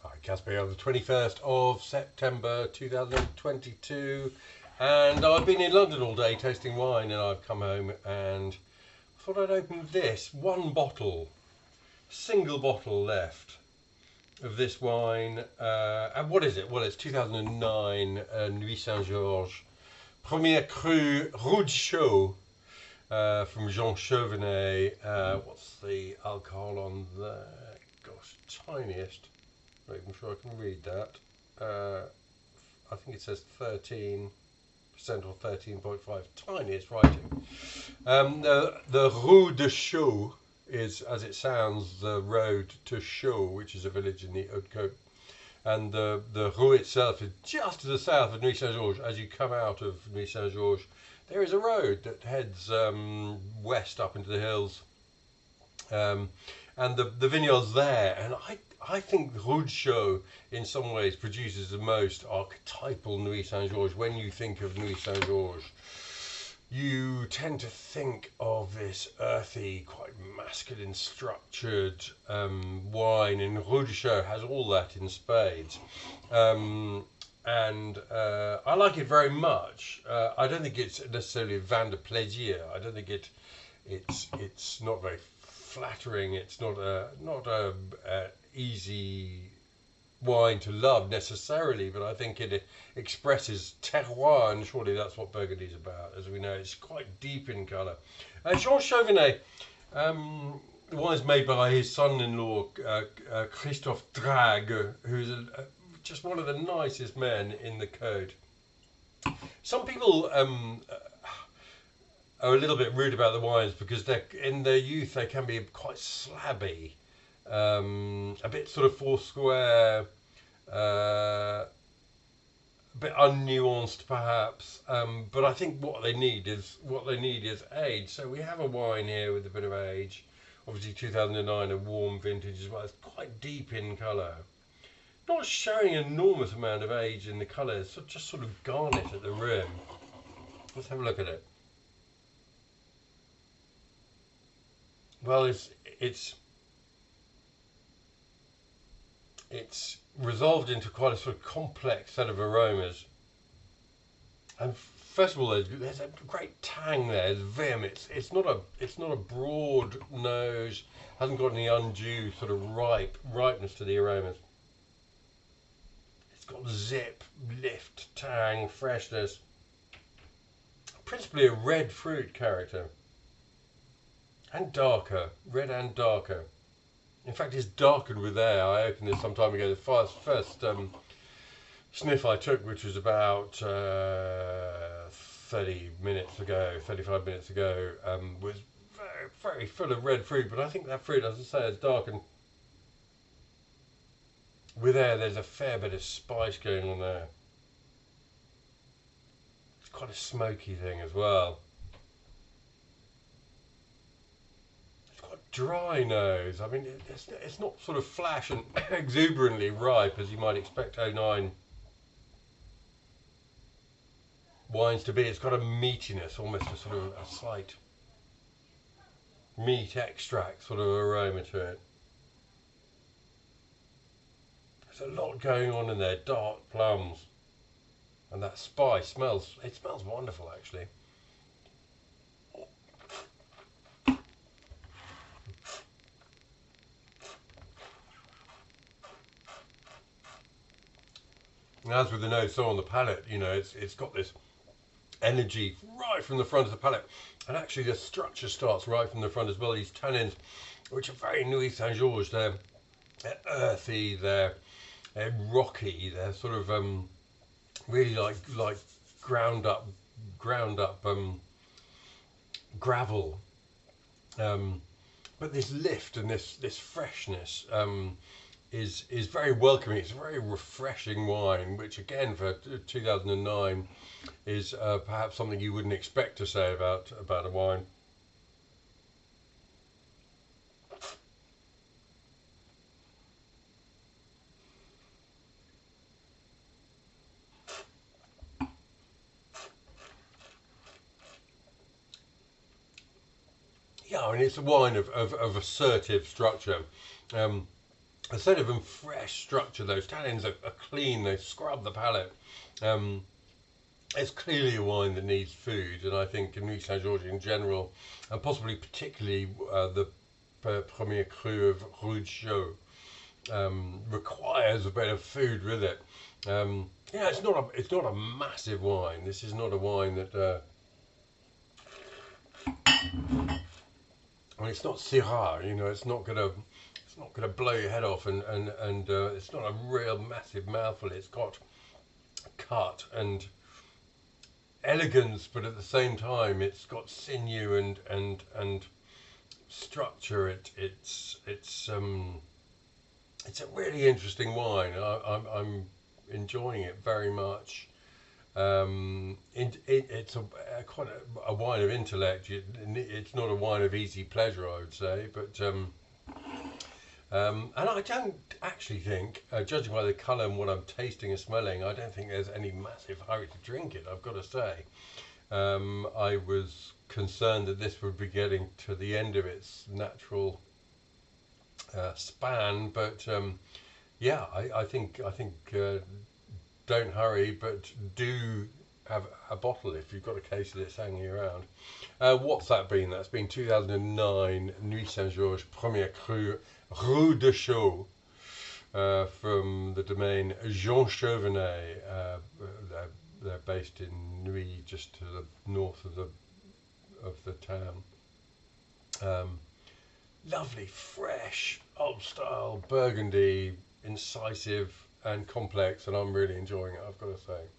Hi, Caspar, on the 21st of September 2022, and I've been in London all day tasting wine, and I've come home and thought I'd open this one bottle, single bottle left of this wine. And what is it? Well, it's 2009 Nuits Saint-Georges, Premier Cru, Rue de Chaux, from Chauvenet. What's the alcohol on there? Gosh, tiniest. Not even sure I can read that. I think it says 13% or 13.5. Tiniest writing. The Rue de Chaux is, as it sounds, the road to Chaux, which is a village in the Haute-Côte. And the Rue itself is just to the south of Nuits Saint-Georges. As you come out of Nuits Saint-Georges, there is a road that heads west up into the hills. And the vineyards there, and I think Rue de Chaux in some ways produces the most archetypal Nuits Saint-Georges. When you think of Nuits Saint-Georges, you tend to think of this earthy, quite masculine structured wine, and Rue de Chaux has all that in spades. And I like it very much. I don't think it's necessarily vin de plaisir. I don't think it's not very flattering. It's not a easy wine to love necessarily, but I think it expresses terroir, and surely that's what Burgundy is about. As we know, it's quite deep in colour. Jean Chauvenet, the wine's made by his son-in-law, Christophe Drague, who's just one of the nicest men in the Côte. Some people are a little bit rude about the wines because in their youth they can be quite slabby, a bit sort of foursquare, a bit unnuanced perhaps. But I think what they need is age. So we have a wine here with a bit of age. Obviously 2009, a warm vintage as well. It's quite deep in colour. Not showing an enormous amount of age in the colours, so just sort of garnet at the rim. Let's have a look at it. Well, it's resolved into quite a sort of complex set of aromas. And first of all, there's a great tang there. There's vim. It's not a broad nose. Hasn't got any undue sort of ripeness to the aromas. It's got zip, lift, tang, freshness. Principally a red fruit character. And darker, red and darker. In fact, it's darkened with air. I opened this some time ago. The first sniff I took, which was about 35 minutes ago, was very, very full of red fruit. But I think that fruit, as I say, is darkened with air. There's a fair bit of spice going on there. It's quite a smoky thing as well. Dry nose. I mean, it's not sort of flash and exuberantly ripe as you might expect 09 wines to be. It's got a meatiness, almost a sort of a slight meat extract sort of aroma to it. There's a lot going on in there. Dark plums, and that spice smells. It smells wonderful, actually. And as with the nose, so on the palate, you know, it's got this energy right from the front of the palate, and actually the structure starts right from the front as well. These tannins, which are very Nuits Saint-Georges, they're earthy, they're rocky, they're sort of really like ground up gravel. But this lift and this freshness is very welcoming. It's a very refreshing wine, which again for 2009 is perhaps something you wouldn't expect to say about a wine. Yeah, I mean, it's a wine of assertive structure. a sort of fresh structure. Those tannins are clean, they scrub the palate. It's clearly a wine that needs food, and I think Nuits Saint-Georges in general, and possibly particularly the Premier Cru of Rue de Chaux, requires a bit of food with it. Yeah, it's not a massive wine. This is not a wine that. I mean, it's not Syrah, you know. It's not gonna blow your head off, and it's not a real massive mouthful. It's got cut and elegance, but at the same time, it's got sinew and structure. It's a really interesting wine. I'm enjoying it very much. It's quite a wine of intellect. It's not a wine of easy pleasure, I would say, but and I don't actually think, judging by the colour and what I'm tasting and smelling, I don't think there's any massive hurry to drink it, I've got to say. I was concerned that this would be getting to the end of its natural span, but yeah, I think don't hurry, but do have a bottle if you've got a case of this hanging around. What's that been? That's been 2009 Nuits Saint-Georges Premier Cru Rue de Chaux from the domain Jean Chauvenet. They're based in Nuits, just to the north of the town. Lovely, fresh, old style burgundy, incisive and complex, and I'm really enjoying it, I've got to say.